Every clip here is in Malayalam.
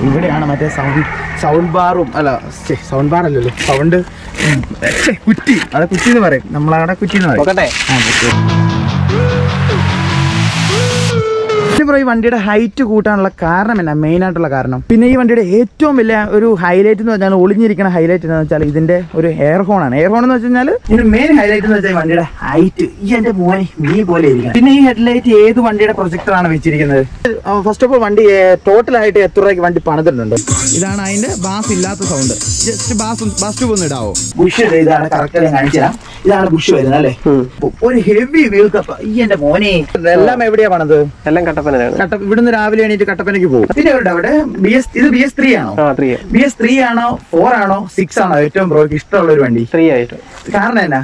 ഇവിടെയാണ് മറ്റേ സൗണ്ട് ബാറും അല്ല സൗണ്ട് ബാർ അല്ലല്ലോ സൗണ്ട് കുറ്റി അത് കുറ്റി എന്ന് പറയും നമ്മളവിടെ കുറ്റി എന്ന് പറയും. ഈ വണ്ടിയുടെ ഹൈറ്റ് കൂട്ടാനുള്ള കാരണം എന്നാ മെയിൻ ആയിട്ടുള്ള കാരണം? പിന്നെ ഈ വണ്ടിയുടെ ഏറ്റവും വലിയ ഒരു ഹൈലൈറ്റ് എന്ന് പറഞ്ഞാൽ ഒളിഞ്ഞിരിക്കുന്ന ഹൈലൈറ്റ് എന്ന് വെച്ചാൽ ഇതിന്റെ ഒരു എയർ ഹോൺ ആണ്. എയർ ഹോൺ എന്ന് വെച്ചാൽ ഇതിന്റെ മെയിൻ ഹൈലൈറ്റ് എന്ന് വെച്ചാൽ വണ്ടിയുടെ ഹൈറ്റ് ഈ എന്റെ മോനെ മീ പോലെ ഇരിക്കണം. പിന്നെ ഈ ഹെഡ്ലൈറ്റ് ഏത് വണ്ടിയുടെ പ്രൊജക്ടറാണ് വെച്ചിരിക്കുന്നത്? ഫസ്റ്റ് ഓഫ് ഓൾ വണ്ടി ടോട്ടലായിട്ട് എത്ര രൂപയ്ക്ക് വണ്ടി പണിതിട്ടുണ്ട്? ഇതാണ് അതിന്റെ ബാസ് ഇല്ലാത്ത സൗണ്ട്. ജസ്റ്റ് ബാസ് ട്യൂബ് ഒന്ന് ഇടാവോ? ബുഷ് ഇതാണ് കറക്റ്റ് ഞാൻ കാണിച്ചുതരാം. ഇതാണ് ബുഷ് വരുന്നത് അല്ലേ? ഒരു ഹെവി വീൽ കപ്പ് ഈ എന്റെ മോനെ. എല്ലാം എവിടെയാ പണത്? എല്ലാം കട്ടപ്പന. ഇവിടുന്ന് രാവിലെ എണീറ്റ് കട്ടപ്പനയ്ക്ക് പോകും. പിന്നെ അവിടെ ഇത് BS3 ആണോ? BS3 ആണോ 4 ആണോ 6 ആണോ ഏറ്റവും ബ്രോയ്ക്ക് ഇഷ്ടമുള്ള ഒരു വണ്ടി? 3 ആയിട്ട്. കാരണം എന്നാ?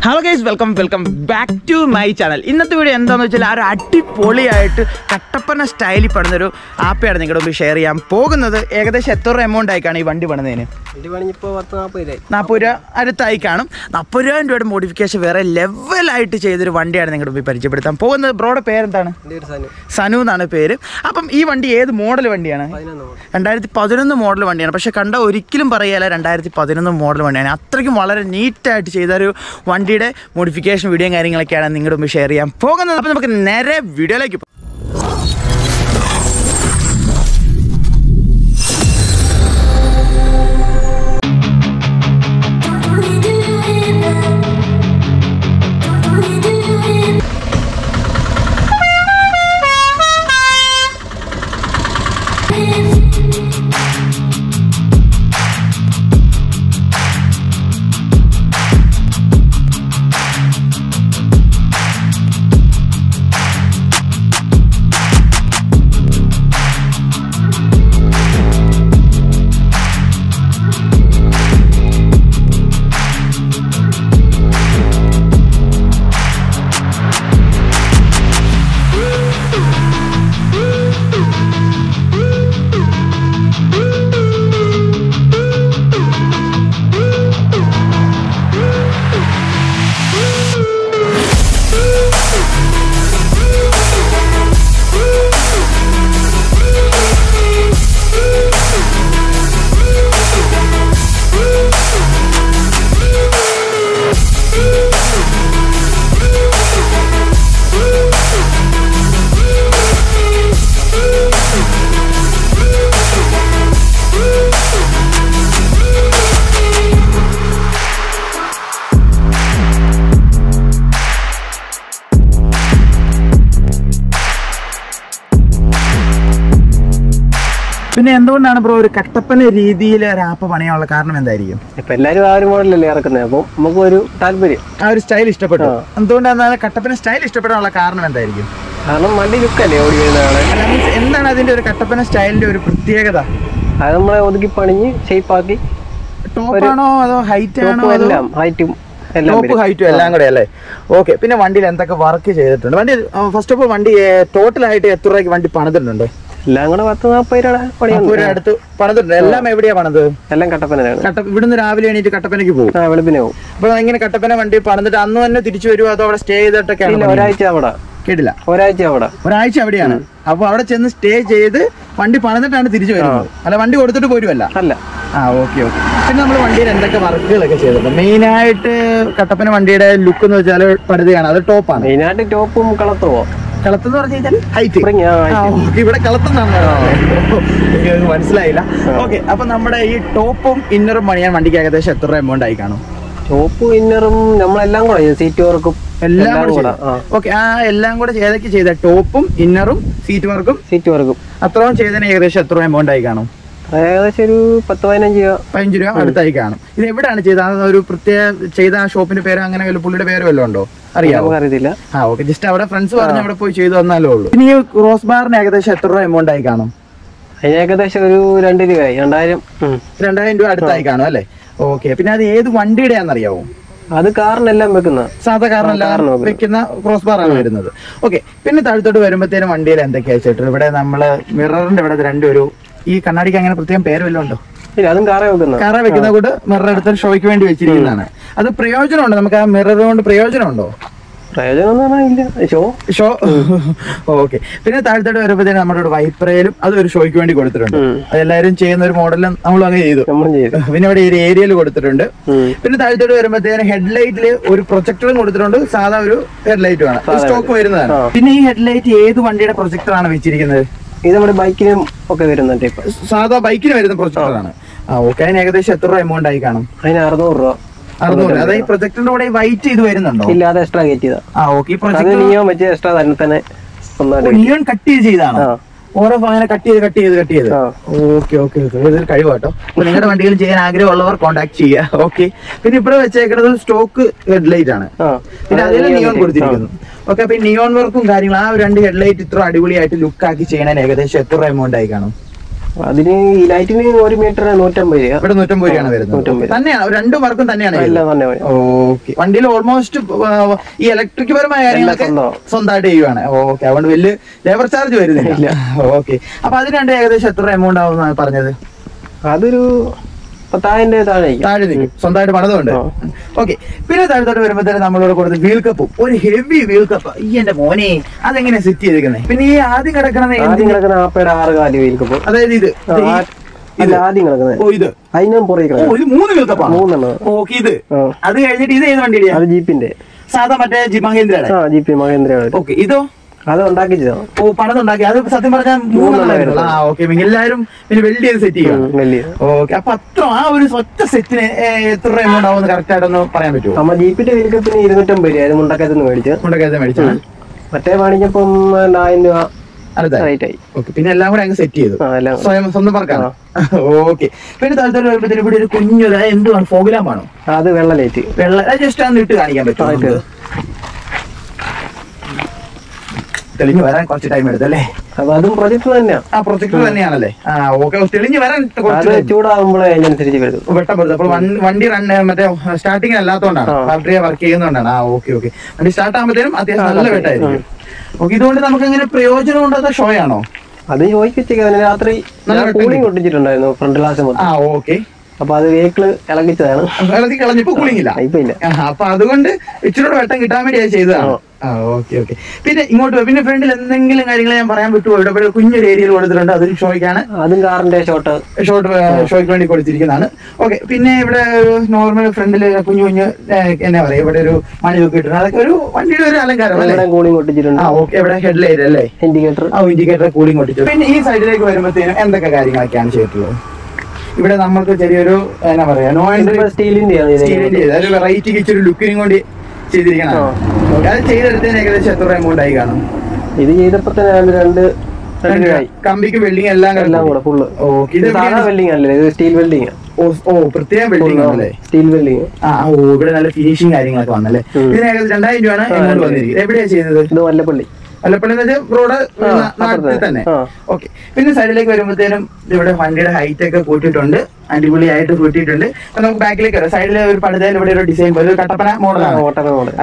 Hello guys, welcome back to my channel. ഇന്നത്തെ വീഡിയോ എന്താണെന്ന് വെച്ചാൽ ഒരു അടിപൊളിയായിട്ട് കട്ടപ്പന സ്റ്റൈലിൽ പണിതൊരു ആപ്പയാണ് നിങ്ങളുടെ മുമ്പ് ഷെയർ ചെയ്യാൻ പോകുന്നത്. ഏകദേശം എത്ര രൂപ എമൗണ്ട് ആയിക്കാണ് ഈ വണ്ടി പണിതതിന്? 40 രൂപ അടുത്തായി കാണും. 40,000 രൂപയുടെ മോഡിഫിക്കേഷൻ വേറെ ലെവലായിട്ട് ചെയ്തൊരു വണ്ടിയാണ് നിങ്ങളുടെ മുമ്പ് പരിചയപ്പെടുത്താൻ പോകുന്നത്. ബ്രോയുടെ പേരെന്താണ്? സനു എന്നാണ് പേര്. അപ്പം ഈ വണ്ടി ഏത് മോഡൽ വണ്ടിയാണ്? 2011 മോഡൽ വണ്ടിയാണ്. പക്ഷെ കണ്ട ഒരിക്കലും പറയുകയല്ല 2011 മോഡൽ വണ്ടിയാണ്. അത്രയ്ക്കും വളരെ നീറ്റായിട്ട് ചെയ്തൊരു വണ്ടിയുടെ മോഡിഫിക്കേഷൻ വീഡിയോയും കാര്യങ്ങളൊക്കെയാണ് നിങ്ങളുടെ മുമ്പ് ഷെയർ ചെയ്യാൻ പോകുന്നത്. അപ്പം നമുക്ക് നേരെ വീഡിയോയിലേക്ക് പോകാം. പിന്നെ എന്തുകൊണ്ടാണ് ബ്രോ ഒരു കട്ടപ്പന രീതിയിൽ ഒരു ആപ്പ് പണിയാനുള്ള കാരണം എന്തായിരിക്കും? ഇപ്പൊ എല്ലാരും ആ ഒരു മോഡലല്ലേ ഇറക്കുന്നത്, അപ്പൊ നമുക്ക് ഒരു താല്പര്യം, ആ ഒരു സ്റ്റൈൽ ഇഷ്ടപ്പെട്ടു. എന്തുകൊണ്ടാണ് കട്ടപ്പന സ്റ്റൈൽ ഇഷ്ടപ്പെടാനുള്ള കാരണം എന്തായിരിക്കും? കാരണം വണ്ടി ലുക്കല്ലേ ഓടി വരുന്നതാണ്. എന്താണ് അതിന്റെ ഒരു കട്ടപ്പന സ്റ്റൈലിന്റെ ഒരു പ്രത്യേകത? അത് നമ്മളെ ഒതുക്കി പണിഞ്ഞ് ഷേപ്പാക്കി. ടോപ്പാണോ അതോ ഹൈറ്റ് ആണോ? എല്ലാം ഹൈറ്റും ടോപ്പ് ഹൈറ്റും എല്ലാം കൂടെ അല്ലേ? ഓക്കെ. പിന്നെ വണ്ടിയിൽ എന്തൊക്കെ വർക്ക് ചെയ്തിട്ടുണ്ട്? വണ്ടി ഫസ്റ്റ് ഓഫ് ഓൾ വണ്ടി ടോട്ടലായിട്ട് എത്ര രൂപയ്ക്ക് വണ്ടി പണിതിട്ടുണ്ട്? എല്ലാം കൂടെ 40-40 രൂപ അടുത്ത് പണിതിട്ടുണ്ട്. എല്ലാം എവിടെയാ പണിത്? എല്ലാം കട്ടപ്പനയാണ്. ഇവിടുന്ന് രാവിലെ എണീറ്റ് കട്ടപ്പനയ്ക്ക് പോകും. വെളുപ്പിനെ പോകും. അപ്പൊ ഇങ്ങനെ കട്ടപ്പന വണ്ടി പണിതിട്ട് അന്ന് തന്നെ തിരിച്ചു വരുമോ അതോ അവിടെ സ്റ്റേ ചെയ്തിട്ടൊക്കെയാണ്? ഒരാഴ്ച അവിടെ. കേട്ടില്ല? ഒരാഴ്ച അവിടെയാണ്. അപ്പൊ അവിടെ ചെന്ന് സ്റ്റേ ചെയ്ത് വണ്ടി പണിതിട്ടാണ് തിരിച്ചു വരുന്നത്, അല്ല വണ്ടി കൊടുത്തിട്ട് പോരുമല്ല? അല്ല. ഓക്കെ. പിന്നെ നമ്മൾ വണ്ടിയിൽ എന്തൊക്കെ വർക്കുകളൊക്കെ ചെയ്തിട്ടുണ്ട്? മെയിനായിട്ട് കട്ടപ്പന വണ്ടിയുടെ ലുക്ക് എന്ന് വെച്ചാൽ പടുതയാണ്, അത് ടോപ്പാണ്. മെയിനായിട്ട് ടോപ്പും കളത്തുമോ? കളത്തെന്ന് പറഞ്ഞു കഴിഞ്ഞാൽ ഹൈറ്റ്. ഇവിടെ കളത്തെന്നാണ് മനസ്സിലായില്ല. ഓക്കെ. അപ്പൊ നമ്മുടെ ഈ ടോപ്പും ഇന്നറും പണിയാൻ വണ്ടിക്ക് ഏകദേശം എത്ര രൂപ എമൗണ്ട് ആയി കാണും? ടോപ്പും ഇന്നറും നമ്മളെല്ലാം കൂടെ സീറ്റ് വർക്കും എല്ലാം കൂടെ. ഓക്കെ. എല്ലാം കൂടെ ഏതൊക്കെ ചെയ്ത? ടോപ്പും ഇന്നറും സീറ്റ് വർക്കും അത്രയും ചെയ്തതിന് ഏകദേശം എത്ര രൂപ എമൗണ്ട് ആയി കാണും? ഏകദേശം ഒരു 10-15 രൂപ അടുത്തായി കാണും. ഇത് എവിടെയാണ് ചെയ്തത്? ഒരു പ്രത്യേക ചെയ്ത ആ ഷോപ്പിന്റെ പേര് അങ്ങനെ പുള്ളിയുടെ പേര് വല്ലതും ഉണ്ടോ? അറിയാമോ? അറിയത്തില്ല. ഓക്കെ. ജസ്റ്റ് അവിടെ ഫ്രണ്ട്സ് പറഞ്ഞ് അവിടെ പോയി ചെയ്തു വന്നാലേ ഉള്ളൂ. ഇനി ഈ ക്രോസ് ബാറിന് ഏകദേശം എത്ര രൂപ എമൗണ്ട് ആയി കാണും? അതിന് ഏകദേശം ഒരു 2 രൂപയായി. 2000 രൂപ അടുത്തായി കാണും അല്ലേ? ഓക്കെ. പിന്നെ അത് ഏത് വണ്ടിയുടെ ആണെന്നറിയാവോ? അത് കാറിനെല്ലാം വെക്കുന്ന സാധാ കാറിനെല്ലാം വെക്കുന്ന ക്രോസ് ബാർ ആണ് വരുന്നത്. ഓക്കെ. പിന്നെ താഴത്തോട്ട് വരുമ്പോഴത്തേനും വണ്ടിയിൽ എന്തൊക്കെയാ വെച്ചിട്ട് ഇവിടെ നമ്മള് മിററിന്റെ ഇവിടെ രണ്ടൊരു ഈ കണ്ണാടിക്ക് അങ്ങനെ പ്രത്യേകം പേര് വല്ലതും ഉണ്ടോ? അതും കാറ വെക്കുന്ന കൂടെ മിറർ എടുത്ത് ഷോയ്ക്ക് വേണ്ടി വെച്ചിരിക്കുന്നതാണ്. അത് പ്രയോജനമുണ്ടോ? നമുക്ക് ആ മിറർ കൊണ്ട് പ്രയോജനമുണ്ടോ? പ്രയോജനം എന്ന് പറഞ്ഞാൽ ഇല്ല, ഷോ. ഓക്കെ. പിന്നെ താഴത്തോട്ട് വരുമ്പോഴത്തേനും നമ്മുടെ ഒരു വൈപ്പറയിലും അത് ഒരു ഷോയ്ക്ക് വേണ്ടി കൊടുത്തിട്ടുണ്ട്. അതെല്ലാവരും ചെയ്യുന്ന ഒരു മോഡലും നമ്മൾ അങ്ങനെ ചെയ്തു. പിന്നെ ഇവിടെ ഒരു ഏരിയയിൽ കൊടുത്തിട്ടുണ്ട്. പിന്നെ താഴത്തോട്ട് വരുമ്പോഴത്തേനും ഹെഡ്ലൈറ്റിൽ ഒരു പ്രൊജക്ടറും കൊടുത്തിട്ടുണ്ട്, സാധാ ഒരു ഹെഡ്ലൈറ്റും ആണ് സ്റ്റോക്ക് വരുന്നതാണ്. പിന്നെ ഈ ഹെഡ്ലൈറ്റ് ഏത് വണ്ടിയുടെ പ്രൊജക്ടറാണ് വെച്ചിരിക്കുന്നത്? ഇത് നമ്മുടെ ബൈക്കിനും ഒക്കെ വരുന്നുണ്ട്. ഇപ്പൊ സാധാ ബൈക്കിന് വരുന്ന പ്രൊജക്ടറാണ്. ഓക്കെ. അതിന് ഏകദേശം എത്ര രൂപ എമൗണ്ട് ആയി കാണും? അതിന് 600 രൂപ. 600. അതായത് ഈ പ്രൊജക്ടറിന്റെ കൂടെ വൈറ്റ് ഇത് വരുന്നുണ്ടോ? ഇല്ല, അത് എക്സ്ട്രാ കയറ്റി ചെയ്താ. നിയോൺ വെച്ച് എക്സ്ട്രാ തന്നെ നിയോൺ കട്ട് ചെയ്ത് ചെയ്താണ്. ഓരോ അങ്ങനെ കട്ട് ചെയ്ത്. Okay okay okay. ഇതൊരു കഴിവാട്ടോ. അപ്പൊ നിങ്ങളുടെ വണ്ടികൾ ചെയ്യാൻ ആഗ്രഹമുള്ളവർ കോൺടാക്ട് ചെയ്യുക. ഓക്കെ. പിന്നെ ഇവിടെ വെച്ചേക്കുന്നത് സ്റ്റോക്ക് ഹെഡ്ലൈറ്റ് ആണ്. പിന്നെ അതിൽ നിയോൺ കൊടുത്തിരിക്കുന്നു. ഓക്കെ. അപ്പൊ ഈ നിയോൺ വർക്കും കാര്യങ്ങളും ആ 2 ഹെഡ്ലൈറ്റ് ഇത്ര അടിപൊളിയായിട്ട് ലുക്ക് ആക്കി ചെയ്യണതിന് ഏകദേശം എത്ര രൂപ എമൗണ്ട് ആയി കാണും? അതിന് ഈ ലൈറ്റിന് 1 മീറ്റർ 150 രൂപ. ഇവിടെ 150 രൂപയാണ് വരുന്നത്. തന്നെയാണ് 2 വർക്കും തന്നെയാണ്. ഓക്കെ. വണ്ടിയിൽ ഓൾമോസ്റ്റ് ഈ ഇലക്ട്രിക് പരമായ കാര്യങ്ങളൊക്കെ സ്വന്തമായിട്ട് ചെയ്യുവാണ്. ഓക്കെ. അതുകൊണ്ട് വലിയ ലേബർ ചാർജ് വരുന്നില്ല. ഓക്കെ. അപ്പൊ അതിന് ഏകദേശം എത്ര എമൗണ്ട് ആവുമെന്നാണ് പറഞ്ഞത്? അതൊരു 10,000 താഴെ നിൽക്കും, സ്വന്തമായിട്ട് പണിതുണ്ട്. ഓക്കെ. പിന്നെ താഴത്തോട്ട് വരുമ്പോഴത്തേനും നമ്മളോട് കൊടുത്ത വീൽ കപ്പും ഒരു ഹെവി വീൽ കപ്പ്. ഈ എന്റെ മോനെ അതെങ്ങനെ സെറ്റ് ചെയ്തിരിക്കുന്നത്? പിന്നെ ഈ ആദ്യം കിടക്കണത് ആപ്പയുടെ 6 കാല് വീൽ കപ്പ്. അതായത് ഇത് ആദ്യം കിടക്കുന്നത്. ഇത് അതിനും പുറകെ ഇത് 3 വീൽ കപ്പാണ്. 3. ഓക്കെ. ഇത് അത് കഴിഞ്ഞിട്ട് ഇത് ഏത് വണ്ടിയുടെ? അത് ജീപ്പിന്റെ സാധാ മറ്റേ മഹേന്ദ്രയുടെ. ജീപ്പ് മഹേന്ദ്രയുടെ. ഓക്കെ. ഇതോ? അത് ഉണ്ടാക്കിച്ചോ. പണതുണ്ടാക്കി. അത് സത്യം പറഞ്ഞാൽ 3 ഓക്കെ. എല്ലാവരും പിന്നെ വെൽഡ് ചെയ്ത് സെറ്റ് ചെയ്യും. ഓക്കെ. അപ്പൊ അത്ര ആ ഒരു ഒറ്റ സെറ്റിന് എത്ര രൂപ എമൗണ്ട് ആവുമെന്ന് കറക്റ്റ് ആയിട്ടൊന്ന് പറയാൻ പറ്റുമോ? നമ്മ ജീപ്പിന്റെ വിൽക്കത്തിന് 250 രൂപ. അത് മുണ്ടക്കത്ത് മേടിച്ചു. മറ്റേ വാണിജ്യപ്പം 1000 രൂപ. ഓക്കെ. പിന്നെ എല്ലാം കൂടെ അങ്ങ് സെറ്റ് ചെയ്തു സ്വന്തം പറക്കാണ്. ഓക്കെ. പിന്നെ താല്പര്യം വരുമ്പോഴത്തേനും ഇവിടെ ഒരു കുഞ്ഞു എന്തുവാണ്? ഫോഗ്ലാമ്പാണോ? അത് വെള്ള ലൈറ്റ്. ജസ്റ്റ് അന്ന് ഇട്ട് കാണിക്കാൻ പറ്റും. തെളിഞ്ഞു വരാൻ കുറച്ച് ടൈം എടുത്തല്ലേ? അതും പ്രൊജക്ടർ തന്നെയാണ്. പ്രൊജക്ടർ തന്നെയാണല്ലേ? ഓക്കെ. തെളിഞ്ഞു വരാൻ ചൂടാകുമ്പോഴേ അതിനനുസരിച്ച് വരും. വെട്ടം. അപ്പോൾ വണ്ടി മറ്റേ സ്റ്റാർട്ടിങ് അല്ലാത്തതുകൊണ്ടാണ്, ബാറ്ററി വർക്ക് ചെയ്യുന്നതുകൊണ്ടാണ്. Okay okay. വണ്ടി സ്റ്റാർട്ട് ആകുമ്പോഴത്തേനും അത്യാവശ്യം നല്ല വെട്ടമായിരിക്കും. ഓക്കെ. ഇതുകൊണ്ട് നമുക്ക് എങ്ങനെ പ്രയോജനം ഉണ്ടോ? ഷോ ആണോ? അത് ചോദിക്കാൻ രാത്രി കൂളിംഗ് ഒട്ടിച്ചിട്ടുണ്ടായിരുന്നു ഫ്രണ്ട് ഗ്ലാസ്. ഓക്കെ. അപ്പൊ അത് വെഹിക്കിള് ഇളകിച്ചതാണ്. കളഞ്ഞപ്പോ കൂളിംഗ് ഇല്ല. ഇപ്പൊ ഇല്ല. അപ്പൊ അതുകൊണ്ട് ഇച്ചിരി വെട്ടം കിട്ടാൻ വേണ്ടി അത് ചെയ്തതാണ്. Okay okay. പിന്നെ ഇങ്ങോട്ട് പിന്നെ ഫ്രണ്ടിൽ എന്തെങ്കിലും കാര്യങ്ങൾ ഞാൻ പറയാൻ പറ്റുമോ? ഇവിടെ കുഞ്ഞൊരു ഏരിയയിൽ കൊടുത്തിട്ടുണ്ട്, അതൊരു ഷോയ്ക്കാണ്. അതും കാറിന്റെ ഷോട്ട് ഷോയ്ക്ക് വേണ്ടി കൊടുത്തിരിക്കുന്നതാണ്. ഓക്കെ. പിന്നെ ഇവിടെ ഒരു നോർമൽ ഫ്രണ്ടില് കുഞ്ഞു എന്നാ പറയാ, ഇവിടെ ഒരു മണി ഒക്കെ ഇട്ടിട്ടുണ്ട്. അതൊക്കെ ഒരു വണ്ടിയുടെ ഒരു അലങ്കാരം. കൂളിംഗ് ഒട്ടിച്ചിട്ടുണ്ട്. ഓക്കെ. ഇവിടെ ഹെഡ്ലൈറ്റ് അല്ലേ? ഇൻഡിക്കേറ്റർ കൂളിംഗ് ഒട്ടിച്ചു. പിന്നെ ഈ സൈഡിലേക്ക് വരുമ്പോഴത്തേനും എന്തൊക്കെ കാര്യങ്ങളൊക്കെയാണ് ചെയ്തിട്ടുള്ളത്? ഇവിടെ നമ്മൾക്ക് ചെറിയൊരു എന്നാ പറയാ സ്റ്റീലിന്റെ ഒരു വെറൈറ്റിക്ക് ഇച്ചിരി ലുക്കിനും കൊണ്ട് ചെയ്തിരിക്കണം. അത് ചെയ്തെടുത്തതിന് ഏകദേശം എത്ര രൂപ എമൗണ്ട് ആയി കാണും? ഇത് ചെയ്തപ്പോ തന്നെ 2 കമ്പിക്ക് വെൽഡിങ് എല്ലാം കൂടെ ഫുള്ള്. വെൽഡിംഗ് അല്ലേ? ഇത് സ്റ്റീൽ വെൽഡിംഗ്. പ്രത്യേകം വെൽഡിംഗ് ആണല്ലേ? Steel welding. ഇവിടെ നല്ല ഫിനിഷിംഗ് കാര്യങ്ങളൊക്കെ വന്നല്ലേ? ഇതിന് ഏകദേശം 2000 രൂപയാണ് എമൗണ്ട് വന്നിരിക്കുന്നത്. എവിടെയാ ചെയ്തത്? ഇത് വല്ലപ്പള്ളി റോഡ് നാട്ടിൽ തന്നെ. ഓക്കെ. പിന്നെ സൈഡിലേക്ക് വരുമ്പോഴത്തേനും ഇവിടെ വണ്ടിയുടെ ഹൈറ്റ് ഒക്കെ കൂട്ടിയിട്ടുണ്ട്, അടിപൊളിയായിട്ട് കൂട്ടിയിട്ടുണ്ട്. അപ്പൊ നമുക്ക് ബാക്കിലേക്ക് വരാം. സൈഡിലെ ഒരു പടുതയിൽ ഇവിടെ ഒരു ഡിസൈൻ ഒരു കട്ടപ്പന മോഡലാണ്.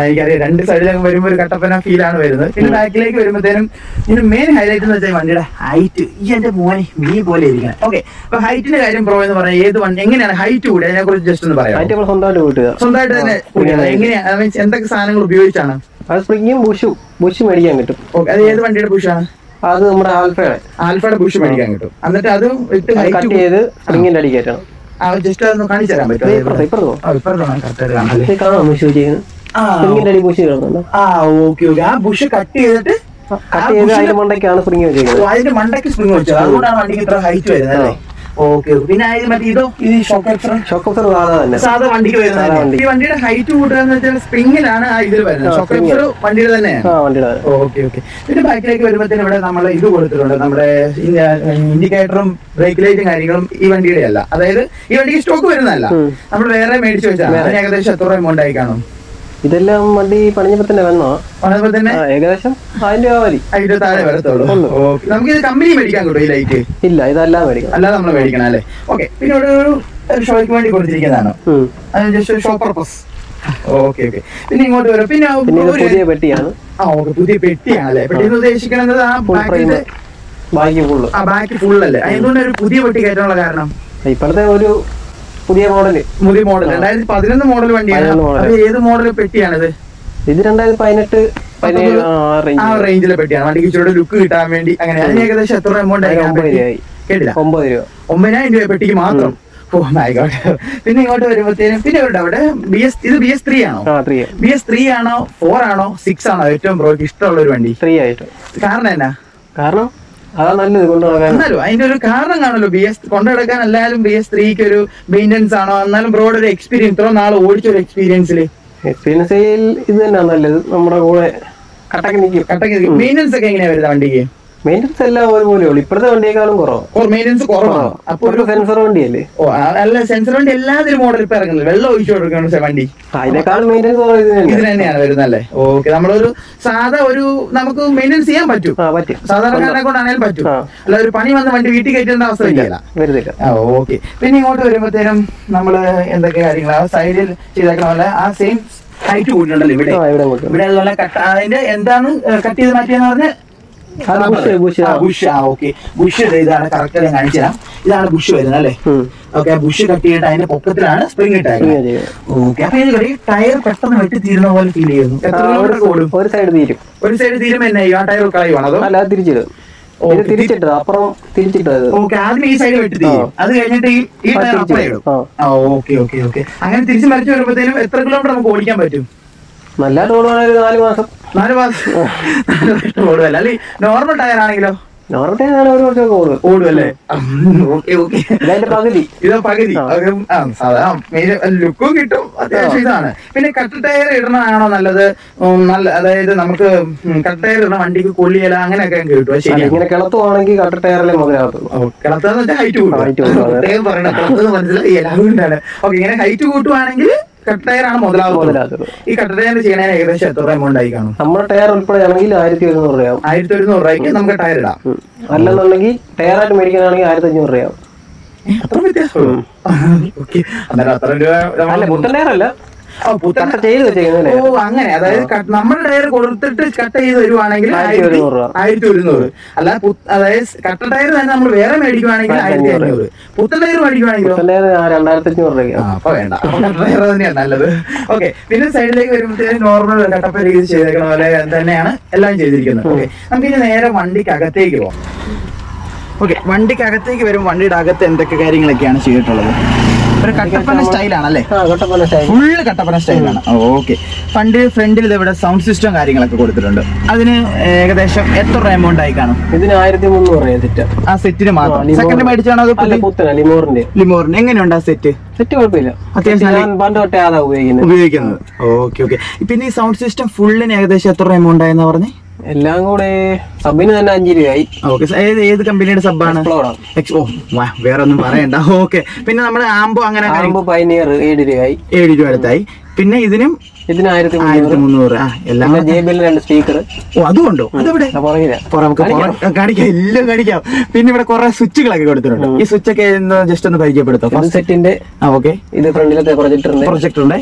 എനിക്കറിയാം 2 സൈഡിലേക്ക് വരുമ്പോൾ ഒരു കട്ടപ്പന ഫീൽ ആണ് വരുന്നത്. പിന്നെ ബാക്കിലേക്ക് വരുമ്പോഴത്തേനും ഇതിന് മെയിൻ ഹൈലൈറ്റ് എന്ന് വെച്ചാൽ വണ്ടിയുടെ ഹൈറ്റ്. ഈ എന്റെ മോനെ മീ പോലെ ഇരിക്കണം. ഓക്കെ. അപ്പൊ ഹൈറ്റിന്റെ കാര്യം പ്രോ എന്ന് പറയാം. ഏത് വണ്ടി എങ്ങനെയാണ് ഹൈറ്റ് കൂടി? അതിനെ കുറിച്ച് ജസ്റ്റ് ഒന്ന് പറയാം. സ്വന്തമായിട്ട് തന്നെ എങ്ങനെയാ? മീൻസ് എന്തൊക്കെ സാധനങ്ങൾ ഉപയോഗിച്ചാണ്? അത് സ്പ്രിങ്ങും ബുഷ് മേടിക്കാൻ കിട്ടും. അത് ഏത് വണ്ടിയുടെ ബുഷാണ്? അത് നമ്മുടെ ആൽഫയുടെ ബുഷ് മേടിക്കാൻ കിട്ടും. എന്നിട്ട് അത് ഇട്ട് കട്ട് ചെയ്ത് സ്പ്രിങ്ങിന്റെ അടി കയറ്റണം. ജസ്റ്റ് അതൊന്ന് കാണിച്ചു തരാൻ പറ്റും? Okay okay. ആ ബുഷ് കട്ട് ചെയ്തിട്ട് അതിന്റെ മണ്ടയ്ക്കാണ് സ്പ്രിങ് വെച്ചിരിക്കുന്നത്. അതിന്റെ മണ്ടയ്ക്ക് സ്പ്രിങ് വെച്ചത്. അതുകൊണ്ടാണ് വണ്ടിക്ക് ഇത്ര ഹൈറ്റ് വരുന്നത് അല്ലേ? ഓക്കെ. പിന്നെ മറ്റേ ഇതോ ഇത് ഷോക്ക് സാധാ വണ്ടിക്ക് വരുന്നത്. ഈ വണ്ടിയുടെ ഹൈറ്റ് കൂട്ടുക എന്ന് വെച്ചാൽ സ്പ്രിങ്ങിലാണ് ആ ഇതിൽ വരുന്നത്. ഷോക്ക് അബ്സോർബർ വണ്ടിയുടെ തന്നെയാണ്. Okay okay. പിന്നെ ബാക്കിലേക്ക് വരുമ്പോഴത്തേനും ഇവിടെ നമ്മൾ ഇത് കൊടുത്തിട്ടുണ്ട്, നമ്മുടെ ഇൻഡിക്കേറ്ററും ബ്രേക്ക് ലൈറ്റും കാര്യങ്ങളും ഈ വണ്ടിയുടെ അല്ല. അതായത് ഈ വണ്ടിക്ക് സ്റ്റോക്ക് വരുന്നതല്ല, നമ്മൾ വേറെ മേടിച്ചു വെച്ചാൽ. അതിന് ഏകദേശം എത്ര രൂപ എമൗണ്ട് ആയി കാണും? ഇതെല്ലാം വണ്ടി പണിഞ്ഞപ്പോ തന്നെ വന്നോ? തന്നെ ഏകദേശം 1000 രൂപ മതി. അതിന്റെ താഴെ വരത്തുള്ളൂ. നമുക്ക് ഇത് കമ്പനി മേടിക്കാൻ കിട്ടും ഈ ലൈറ്റ്? ഇല്ല, ഇതെല്ലാം മേടിക്കണം. അല്ലാതെ നമ്മൾ മേടിക്കണം അല്ലേ? ഓക്കെ. പിന്നെ ഇവിടെ ഒരു ഷോയ്ക്ക് വേണ്ടി കൊടുത്തിരിക്കുന്നതാണ്, അത് just show purpose. Okay okay. പിന്നെ ഇങ്ങോട്ട് വരും. പിന്നെ പുതിയ പെട്ടിയാണ്. പുതിയ പെട്ടിയാണല്ലേ? പെട്ടി ഉദ്ദേശിക്കുന്നത് ആ ബാക്ക് ഫുൾ അല്ലേ? അതുകൊണ്ട് ഒരു പുതിയ പെട്ടി കയറ്റാനുള്ള കാരണം ഇപ്പോഴത്തെ ഒരു പുതിയ മോഡൽ 2011 മോഡൽ വണ്ടിയാണ്. ഏത് മോഡൽ പെട്ടിയാണിത്? ഇത് 2018 ആ റേഞ്ചിലെ പെട്ടിയാണ്. വണ്ടിക്ക് ഇച്ചിരി ലുക്ക് കിട്ടാൻ വേണ്ടി അങ്ങനെ. അതിന് ഏകദേശം എത്ര എമൗണ്ട് കേട്ടില്ല? 9,000 രൂപ. 9,000 രൂപ പെട്ടിക്ക് മാത്രം. Oh my god. പിന്നെ ഇങ്ങോട്ട് വരുമ്പോഴത്തേനും പിന്നെ അവിടെ ഇത് BS3 ആണോ? BS3 ആണോ 4 ആണോ 6 ആണോ ഏറ്റവും ബ്രോക്ക് ഇഷ്ടമുള്ള ഒരു വണ്ടി? 3 ആയിട്ട്. കാരണം എന്നാ? കാരണം അതാ നല്ലത് കൊണ്ടുനടക്കാൻ. എന്നാലും അതിന്റെ ഒരു കാരണം കാണല്ലോ. കൊണ്ടുനടക്കാൻ എല്ലാവരും BS3ക്ക് ഒരു മെയിൻ്റെനൻസ് ആണോ? എന്നാലും ബ്രോഡ് ഒരു എക്സ്പീരിയൻസ് ഇത്ര നാൾ ഓടിച്ചൊരു എക്സ്പീരിയൻസിൽ ഇത് തന്നെയാണ് നല്ലത്. നമ്മുടെ കൂടെ കട്ടക്ക് നിൽക്കും. മെയിൻ്റെനൻസ് ഒക്കെ എങ്ങനെയാ വരുന്നത് വണ്ടിക്ക്? മെയിൻ്റെനൻസ് എല്ലാം ഒരുപോലെ ഉള്ളു. ഇപ്പോഴത്തെ വണ്ടിയേക്കാളും കുറവാണ്. മെയിൻ്റെനൻസ് കുറവാണ്. അപ്പൊ ഒരു സെൻസർ വണ്ടിയല്ലേ? ഓ അല്ല, സെൻസർ വണ്ടി എല്ലാത്തിനും മോഡൽ ഇപ്പൊ ഇറങ്ങുന്നത്. വെള്ളം ഒഴിച്ചു കൊടുക്കുന്ന വണ്ടി അതിനേക്കാളും മെയിൻ്റെനൻസ് ഇത് തന്നെയാണ് വരുന്നല്ലേ? ഓക്കെ. നമ്മളൊരു സാധാ ഒരു നമുക്ക് മെയിൻ്റെനൻസ് ചെയ്യാൻ പറ്റും. സാധാരണക്കാരനെ കൊണ്ടാണെങ്കിലും പറ്റും. അല്ല ഒരു പണി വന്ന് വണ്ടി വീട്ടിൽ കയറ്റേണ്ട അവസ്ഥ ഇല്ല. ഓക്കെ. പിന്നെ ഇങ്ങോട്ട് വരുമ്പോഴത്തേനും നമ്മള് എന്തൊക്കെ കാര്യങ്ങൾ ആ സൈഡിൽ ചെയ്തേക്കണ പോലെ ആ സെയിം ഹൈറ്റ് കൂട്ടുണ്ടല്ലോ ഇവിടെ. ഇവിടെ അതുപോലെ അതിന്റെ എന്താണ് കട്ട് ചെയ്ത് മാറ്റിയെന്ന് പറഞ്ഞാൽ ബുഷ്. ഇതാണ് കറക്റ്റ് ഞാൻ കാണിച്ചു തരാം. ഇതാണ് ബുഷ് വരുന്നത് അല്ലേ? ഓക്കെ. ബുഷ് കട്ട് ചെയ്തിട്ട് അതിന്റെ പൊക്കത്തിലാണ് സ്പ്രിംഗ് ഇട്ടായിരുന്നത്. ഓക്കെ. അപ്പൊ ഇത് ടയർ പെട്ടെന്ന് വെട്ടി തീരുന്ന പോലെ ഫീൽ ചെയ്യുന്നു. എത്ര കിലോമീറ്റർ ഓടും? ഒരു സൈഡ് തീരും എന്നെ ആ ടയർ കളയുവാണ് അതോ? അല്ല, തിരിച്ചിടും. തിരിച്ചിട്ടത് അപ്പുറം തിരിച്ചിട്ടത്. ഓക്കെ. ആദ്യം ഈ സൈഡ് വെട്ടി തീരും. അത് കഴിഞ്ഞിട്ട് ഈ ടയർ അപ്പുറം ഇടും. Okay okay okay. അങ്ങനെ തിരിച്ച് മറിച്ച് വരുമ്പോഴത്തേനും എത്ര കിലോമീറ്റർ നമുക്ക് ഓടിക്കാൻ പറ്റും? നല്ല ഓടുവാണെങ്കിൽ 4 മാസം. 4 മാസം ഓടുവല്ല അല്ലെ? നോർമൽ ടയർ ആണെങ്കിലോ? നോർമൽ ടയർ ഒരു കുറച്ചൊക്കെ ഓടുവല്ലേ? Okay okay. ഇതിന്റെ പകുതി. ലുക്കും കിട്ടും അത്യാവശ്യം. ഇതാണ്. പിന്നെ കട്ട് ടയർ ഇടണതാണോ നല്ലത്? അതായത് നമുക്ക് കട്ട് ടയർ ഇടണ വണ്ടിക്ക് കൊള്ളിയല അങ്ങനെയൊക്കെ കിട്ടും. ശരി. ഇങ്ങനെ കിളത്തുവാണെങ്കിൽ കട്ട് ടയറിലെ മുതലാകത്തുള്ളൂ. കിളത്താന്ന് വെച്ചാൽ ഹൈറ്റ് കൂട്ടും. മനസ്സിലായി. അതുകൊണ്ടാണ്. ഓക്കെ. ഇങ്ങനെ ഹൈറ്റ് കൂട്ടുവാണെങ്കിൽ കട്ട് ടയർ ആണ് മുതലാകുന്നത്. ഈ കട്ട് ടയർ ചെയ്യണേ ഏകദേശം എത്ര എമൗണ്ട് ആയി കാണും? നമ്മുടെ ടയർ ഉൾപ്പെടെയാണെങ്കിൽ 1,100 രൂപ. 1,100 രൂപയ്ക്ക് നമുക്ക് ടയർ ഇടാം. അല്ലെന്നുണ്ടെങ്കിൽ ടയറായിട്ട് മേടിക്കാനാണെങ്കിൽ 1,500 രൂപ. അത്ര വ്യത്യാസമുള്ളൂ. ഓക്കെ. അന്നേരം അത്ര രൂപ പുത്തൻ ടയറല്ല. ഓ അങ്ങനെ. അതായത് നമ്മുടെ ടയർ കൊടുത്തിട്ട് കട്ട് ചെയ്ത് വരുവാണെങ്കിൽ 1,100. അല്ല അതായത് കട്ട ടയർ തന്നെ നമ്മൾ വേറെ മേടിക്കുവാണെങ്കിൽ 1,500. പുത്തൻ ടയർ മേടിക്കുവാണെങ്കിലോ 2,500 രൂപ. അപ്പൊ വേണ്ട, കട്ട ടയർ തന്നെയാണ് നല്ലത്. ഓക്കെ. പിന്നെ സൈഡിലേക്ക് വരുമ്പോഴത്തേക്കും നോർമൽ കട്ടപ്പ രീതി ചെയ്തേക്കുന്ന പോലെ തന്നെയാണ് എല്ലാം ചെയ്തിരിക്കുന്നത്. ഓക്കെ. നമുക്കിനി നേരെ വണ്ടിക്ക് അകത്തേക്ക് പോകാം. ഓക്കെ. വണ്ടിക്ക് അകത്തേക്ക് വരും. വണ്ടിയുടെ അകത്ത് എന്തൊക്കെ കാര്യങ്ങളൊക്കെയാണ് ചെയ്തിട്ടുള്ളത്? ഒരു കട്ടപ്പന സ്റ്റൈലാണല്ലേ? ഫുള്ള് കട്ടപ്പന സ്റ്റൈലാണ്. ഓക്കെ. ഫ്രണ്ടിൽ ഇതെവിടെ സൗണ്ട് സിസ്റ്റം കാര്യങ്ങളൊക്കെ കൊടുത്തിട്ടുണ്ട്. അതിന് ഏകദേശം എത്ര എമൗണ്ട് ആയി കാണും? ഇതിന് 1,300 ആ സെറ്റിന് മാത്രം. സെക്കൻഡ് മേടിച്ചാണോ? ലിമോറിന്. എങ്ങനെയുണ്ട് ആ സെറ്റ്? കുഴപ്പമില്ല. അത്യാവശ്യം ഉപയോഗിക്കുന്നത്. Okay okay. പിന്നെ ഈ സൗണ്ട് സിസ്റ്റം ഫുള്ളിന് ഏകദേശം എത്ര എമൗണ്ട് ആയെന്ന് പറഞ്ഞേ? എല്ലാം കൂടെ സബിന് തന്നെ 5 രൂപയായി. ഓക്കെ. ഏത് കമ്പനിയുടെ സബ്ബാണ്? വേറെ ഒന്നും പറയണ്ട. ഓക്കെ. പിന്നെ നമ്മുടെ ആംബോ അങ്ങനെ പൈനിയർ 7 രൂപയായി. 7 രൂപ അടുത്തായി. പിന്നെ ഇതിന് 1,300. എല്ലാം സ്പീക്കർ. ഓ അതുകൊണ്ടോ? അതെവിടെ? കാണിക്കാം, എല്ലാം കാണിക്കാം. പിന്നെ ഇവിടെ കുറെ സ്വിച്ചുകളൊക്കെ കൊടുത്തിട്ടുണ്ട്. ഈ സ്വിച്ച് ഒക്കെ ജസ്റ്റ് ഒന്ന് പരിചയപ്പെടുത്താം. സെറ്റിന്റെ. ഓക്കെ. ഇത് ഫ്രണ്ടിലത്തെ പ്രൊജക്ടർ ഉണ്ട്.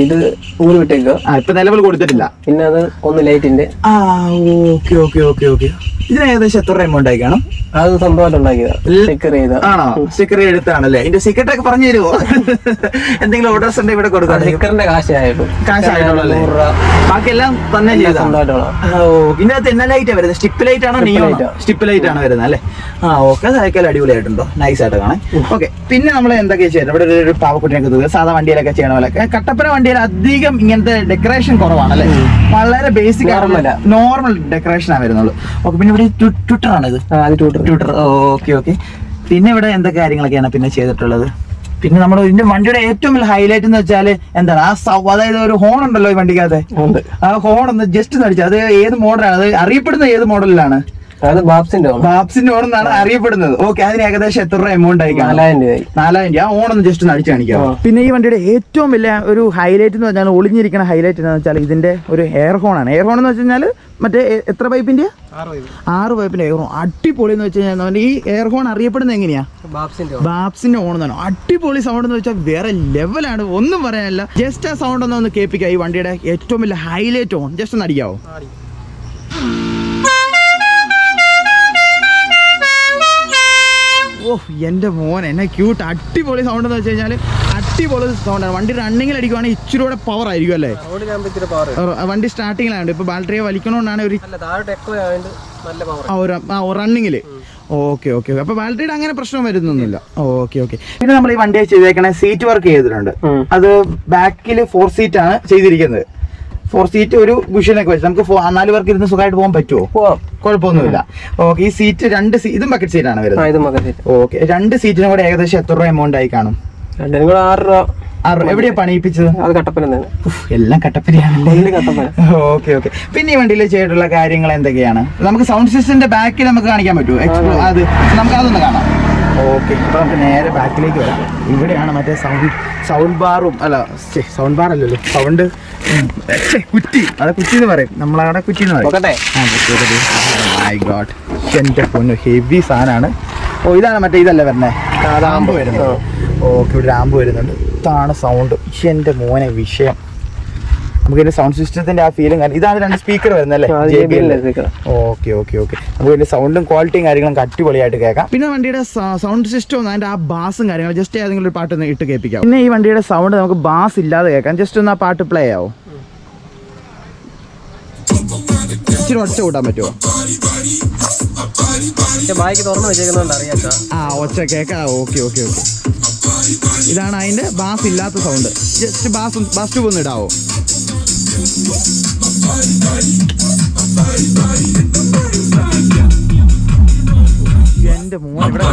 ഇത് ഊരി വിട്ടേക്കുക. ഇപ്പൊ നിലവിൽ കൊടുത്തിട്ടില്ല. പിന്നെ അത് ഒന്ന് ലൈറ്റിന്റെ. Okay okay okay okay. ഇതിന് ഏകദേശം എത്ര എമൗണ്ട് ആയി കാണും? അത് സ്വന്തമായിട്ട് ഉണ്ടാക്കിയതാ. ആണോ? സ്റ്റിക്കർ എടുത്താണല്ലേ? ഇതിന്റെ സീക്രട്ട് ഒക്കെ പറഞ്ഞു തരുമോ? എന്തെങ്കിലും ഓർഡേഴ്സ് ഉണ്ടെങ്കിൽ ഇവിടെ കൊടുക്കാം. സ്റ്റിക്കറിന്റെ കാശായിട്ടുള്ളൂ. ബാക്കിയെല്ലാം തന്നെ ഇതിനകത്ത് എന്നാ ലൈറ്റാ വരുന്നത്? സ്റ്റിപ്പ് ലൈറ്റ് ആണോ? നിയോൺ സ്റ്റിപ്പ് ലൈറ്റ് ആണ് വരുന്നത് അല്ലേ? ഓക്കെ. അത് അയക്കാലും അടിപൊളിയായിട്ടുണ്ടോ? നൈസ് ആയിട്ട് കാണാൻ. ഓക്കെ. പിന്നെ നമ്മൾ എന്തൊക്കെയാ ചെയ്യുന്നത്? ഇവിടെ ഒരു പാവക്കുട്ടിയൊക്കെ തൂക്കുക. സാധാ വണ്ടിയിലൊക്കെ ചെയ്യണ പോലെ. കട്ടപ്പന വണ്ടിയിൽ അധികം ഇങ്ങനത്തെ ഡെക്കറേഷൻ കുറവാണല്ലേ? വളരെ ബേസിക് നോർമൽ ഡെക്കറേഷനാണ് വരുന്നുള്ളൂ. ഓക്കെ. പിന്നെ ഇവിടെ ട്വിറ്റർ ആണ് ഇത്. ട്വിറ്റർ. Okay okay. പിന്നെ ഇവിടെ എന്തൊക്കെ കാര്യങ്ങളൊക്കെയാണ് പിന്നെ ചെയ്തിട്ടുള്ളത്? പിന്നെ നമ്മൾ ഇതിന്റെ വണ്ടിയുടെ ഏറ്റവും വലിയ ഹൈലൈറ്റ് എന്ന് വെച്ചാൽ എന്താണ് അതായത് ഒരു ഹോൺ ഉണ്ടല്ലോ ഈ വണ്ടിക്കകത്ത്. ആ ഹോൺ ഒന്ന് ജസ്റ്റ് അടിച്ചത്. അത് ഏത് മോഡലാണ്? അത് അറിയപ്പെടുന്ന ഏത് മോഡലിലാണ്? ബാപ്സിന്റെ ഓൺ എന്നാണ് അറിയപ്പെടുന്നത്. ഓക്കെ. അതിന് ഏകദേശം എത്ര രൂപ എമൗണ്ട് ആയി? 4,000 രൂപ. ആ ഓണൊന്ന് ജസ്റ്റ് ഒന്ന് അടിച്ചു കാണിക്കാം. പിന്നെ ഈ വണ്ടിയുടെ ഏറ്റവും വലിയ ഒരു ഹൈലൈറ്റ് എന്ന് വെച്ചാൽ ഒളിഞ്ഞിരിക്കുന്ന ഹൈലൈറ്റ് എന്ന് വെച്ചാൽ ഇതിന്റെ ഒരു എയർ ഹോൺ ആണ്. എയർ ഹോൺ എന്ന് വെച്ച് കഴിഞ്ഞാൽ മറ്റേ എത്ര പൈപ്പിന്റെ? 6 പൈപ്പിന്റെ എയർ ഹോൺ. അടിപൊളി എന്ന് വെച്ച് കഴിഞ്ഞാൽ ഈ എയർ ഹോൺ അറിയപ്പെടുന്നത് എങ്ങനെയാ? ബാപ്സിന്റെ ഓൺ എന്നാണ്. അടിപൊളി സൗണ്ട് എന്ന് വെച്ചാൽ വേറെ ലെവലാണ്. ഒന്നും പറയാനില്ല. ജസ്റ്റ് ആ സൗണ്ട് ഒന്ന് കേൾപ്പിക്കാം. ഈ വണ്ടിയുടെ ഏറ്റവും വലിയ ഹൈലൈറ്റ് ഓൺ ജസ്റ്റ് ഒന്ന് അടിക്കാവോ? ഓ എൻ്റെ മോൻ എന്നെ ക്യൂട്ട് അടിപൊളി സൗണ്ട് എന്ന് വെച്ച് കഴിഞ്ഞാൽ അടിപൊളി സൗണ്ടാണ്. വണ്ടി റണ്ണിങ്ങിൽ അടിക്കുവാണെങ്കിൽ ഇച്ചിരി കൂടെ പവർ ആയിരിക്കും അല്ലേ? വണ്ടി സ്റ്റാർട്ടിങ്ങിലാണ്ട് ഇപ്പോൾ ബാറ്ററിയെ വലിക്കണോണ്ടാണ് ഒരു റണ്ണിങ്ങിൽ. Okay okay okay. അപ്പോൾ ബാറ്ററിയുടെ അങ്ങനെ പ്രശ്നം വരുന്നൊന്നുമില്ല. Okay okay. പിന്നെ നമ്മൾ ഈ വണ്ടിയെ ചെയ്തേക്കണേ സീറ്റ് വർക്ക് ചെയ്തിട്ടുണ്ട്. അത് ബാക്കിൽ 4 സീറ്റാണ് ചെയ്തിരിക്കുന്നത്. 4 സീറ്റ് ഒരു കുഷ്യനൊക്കെ വെച്ച് നമുക്ക് 4 പേർക്ക് ഇരുന്ന് സുഖമായിട്ട് പോകാൻ പറ്റുമോ? കുഴപ്പമൊന്നുമില്ല. ഓക്കെ. ഈ സീറ്റ് 2 ഇതും ബക്കറ്റ് സീറ്റാണ് വരുന്നത്. ഓക്കെ. 2 സീറ്റിനും കൂടെ ഏകദേശം എത്ര രൂപ എമൗണ്ട് ആയി കാണും? 6 രൂപ. എവിടെയാ പണിയിപ്പിച്ചത്? അത് കട്ടപ്പന. എല്ലാം കട്ടപ്പനയാണല്ലേ? Okay okay. പിന്നെ ഈ വണ്ടിയിൽ ചെയ്തിട്ടുള്ള കാര്യങ്ങൾ എന്തൊക്കെയാണ്? നമുക്ക് സൗണ്ട് സിസ്റ്റത്തിന്റെ ബാക്കിൽ നമുക്ക് കാണിക്കാൻ പറ്റുമോ? അത് നമുക്ക് അതൊന്ന് കാണാം. ഓക്കെ. അപ്പോൾ നമുക്ക് നേരെ ബാക്കിലേക്ക് വരാം. ഇവിടെയാണ് മറ്റേ സൗണ്ട് ബാറും സൗണ്ട് ബാർ അല്ലല്ലോ, സൗണ്ട് കുറ്റി. അത് കുറ്റി എന്ന് പറയും, നമ്മളവിടെ കുറ്റി എന്ന് പറയും. മൈ ഗോഡ്, എൻ്റെ പൊന്നു ഹെവി സാധനമാണ്. ഓ ഇതാണ് മറ്റേ ഇതല്ലേ വരുന്നത്, റാമ്പ് വരുന്നത്. ഓക്കെ, ഇവിടെ റാമ്പ് വരുന്നുണ്ട്. ഇതാണ് സൗണ്ട്. എൻ്റെ മോനെ വിഷയം. നമുക്കിതിന്റെ സൗണ്ട് സിസ്റ്റത്തിന്റെ ആ ഫീലും കാര്യം. ഇതാണ് 2 സ്പീക്കർ വരുന്നല്ലേ? Okay okay okay. നമുക്ക് ഇതിന്റെ സൗണ്ടും ക്വാളിറ്റിയും കാര്യങ്ങളും അടിപൊളിയായിട്ട് കേൾക്കാം. പിന്നെ വണ്ടിയുടെ സൗണ്ട് സിസ്റ്റം അതിന്റെ ആ ബാസും കാര്യങ്ങളും ജസ്റ്റ് ഏതെങ്കിലും ഒരു പാട്ട് ഒന്ന് ഇട്ട് കേൾപ്പിക്കാം. പിന്നെ ഈ വണ്ടിയുടെ സൗണ്ട് നമുക്ക് ബാസ് ഇല്ലാതെ കേൾക്കാം. ജസ്റ്റ് ഒന്ന് ആ പാട്ട് പ്ലേ ആവും. ഇച്ചിരി ഒച്ച കൂട്ടാൻ പറ്റുമോ? ആ ഒച്ച കേൾക്കാം. Okay okay okay. ഇതാണ് അതിന്റെ ബാസ് ഇല്ലാത്ത സൗണ്ട്. ജസ്റ്റ് ബാസ് ട്യൂബ് ഒന്ന് ഇടാവോ? എന്റെ മോൻ ഇവിടെ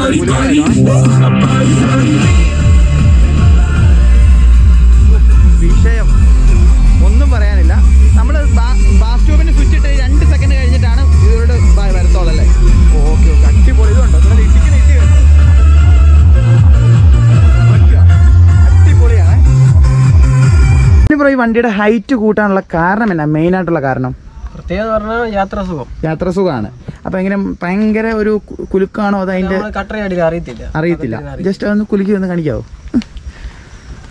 വിഷയം ഒന്നും പറയാനില്ല. നമ്മൾ ബാസ് ട്യൂബിന് സ്വിച്ച് ഇട്ട് 2 സെക്കൻഡ് കഴിഞ്ഞിട്ടാണ് ഇവരുടെ വരത്തോളല്ലേ? Okay okay. അടിപൊളി. ഇതുണ്ടോ ഇടിക്കുന്ന ഇട്ടി കേട്ടോ, അടിപൊളിയാണ്. ഈ വണ്ടിയുടെ ഹൈറ്റ് കൂട്ടാനുള്ള കാരണം എന്നാ? മെയിൻ ആയിട്ടുള്ള കാരണം യാത്രാസുഖമാണ്. അപ്പൊ എങ്ങനെ ഭയങ്കര ഒരു കുലുക്കാണോ? അത് അതിന്റെ അറിയത്തില്ല. ജസ്റ്റ് അതൊന്ന് കുലുക്കി ഒന്ന് കാണിക്കാവോ?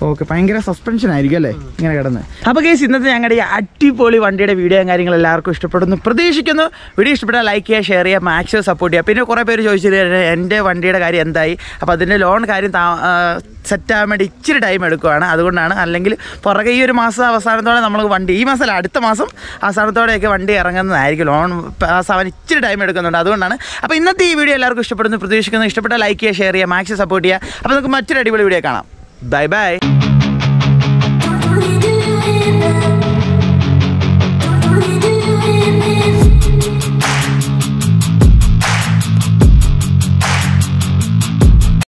ഓക്കെ. ഭയങ്കര സസ്പെൻഷൻ ആയിരിക്കും അല്ലേ ഇങ്ങനെ കിടന്ന്. അപ്പോൾ ഗൈസ്, ഇന്നത്തെ ഞങ്ങളുടെ ഈ അടിപൊളി വണ്ടിയുടെ വീഡിയോയും കാര്യങ്ങളും എല്ലാവർക്കും ഇഷ്ടപ്പെടുന്നു പ്രതീക്ഷിക്കുന്നു. വീഡിയോ ഇഷ്ടപ്പെട്ടാൽ ലൈക്ക് ചെയ്യുക, ഷെയർ ചെയ്യുക, മാക്സിമം സപ്പോർട്ട് ചെയ്യുക. പിന്നെ കുറേ പേര് ചോദിച്ചിട്ട് എൻ്റെ വണ്ടിയുടെ കാര്യം എന്തായി? അപ്പോൾ അതിൻ്റെ ലോൺ കാര്യം സെറ്റാകാൻ വേണ്ടി ഇച്ചിരി ടൈം എടുക്കുകയാണ്. അതുകൊണ്ടാണ്. അല്ലെങ്കിൽ പുറകെ ഈ ഒരു മാസം അവസാനത്തോടെ നമ്മൾ വണ്ടി, ഈ മാസമല്ല അടുത്ത മാസം അവസാനത്തോടെയൊക്കെ വണ്ടി ഇറങ്ങുന്നതായിരിക്കും. ലോൺ പാസ്സാവാൻ ഇച്ചിരി ടൈം എടുക്കുന്നുണ്ട്. അതുകൊണ്ടാണ്. അപ്പോൾ ഇന്നത്തെ ഈ വീഡിയോ എല്ലാവർക്കും ഇഷ്ടപ്പെടുന്നു പ്രതീക്ഷിക്കുന്നു. ഇഷ്ടപ്പെട്ടാൽ ലൈക്ക് ചെയ്യുക, ഷെയർ ചെയ്യുക, മാക്സിമം സപ്പോർട്ട് ചെയ്യുക. അപ്പോൾ നമുക്ക് മറ്റൊരു അടിപൊളി വീഡിയോ കാണാം. Bye bye.